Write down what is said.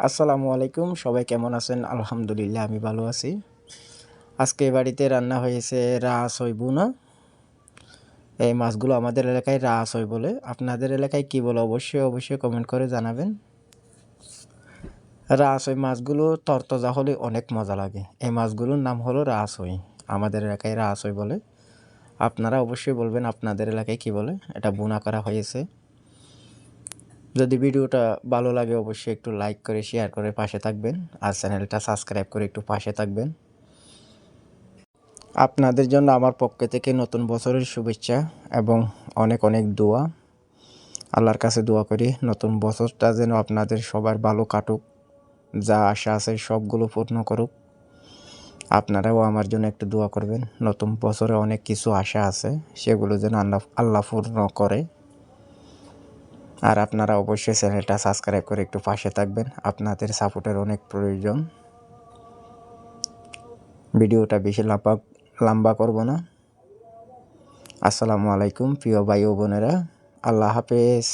আসসালামু আলাইকুম, সবাই কেমন আছেন? আলহামদুলিল্লাহ আমি ভালো আছি। আজকে বাড়িতে রান্না হয়েছে রাআসই ভুনা। এই মাছগুলো আমাদের এলাকায় রাআসই বলে। আপনাদের এলাকায় কি বলে অবশ্যই কমেন্ট করে জানাবেন। রাআসই মাছগুলো তরতাজা হলে অনেক মজা লাগে। এই মাছগুলোর নাম হলো রাআসই। আমাদের এলাকায় রাআসই বলে। আপনারা অবশ্যই বলবেন আপনাদের এলাকায় কি বলে। এটা ভুনা করা হয়েছে। যদি ভিডিওটা ভালো লাগে অবশ্যই একটু লাইক করে শেয়ার করে পাশে থাকবেন। আর চ্যানেলটা সাবস্ক্রাইব করে একটু পাশে থাকবেন। আপনাদের জন্য আমার পক্ষ থেকে নতুন বছরের শুভেচ্ছা এবং অনেক অনেক দোয়া। আল্লাহর কাছে দোয়া করি নতুন বছরটা যেন আপনাদের সবার ভালো কাটুক, যা আশা আছে সবগুলো পূর্ণ করুক। আপনারাও আমার জন্য একটু দোয়া করবেন। নতুন বছরে অনেক কিছু আশা আছে, সেগুলো যেন আল্লাহ পূর্ণ করে। আর আপনারা অবশ্যই চ্যানেলটা সাবস্ক্রাইব করে একটু পাশে থাকবেন। আপনাদের সাপোর্টের অনেক প্রয়োজন। ভিডিওটা বেশি লম্বা করব না। আসসালামু আলাইকুম প্রিয় ভাই ও বোনেরা, আল্লাহ হাফেজ।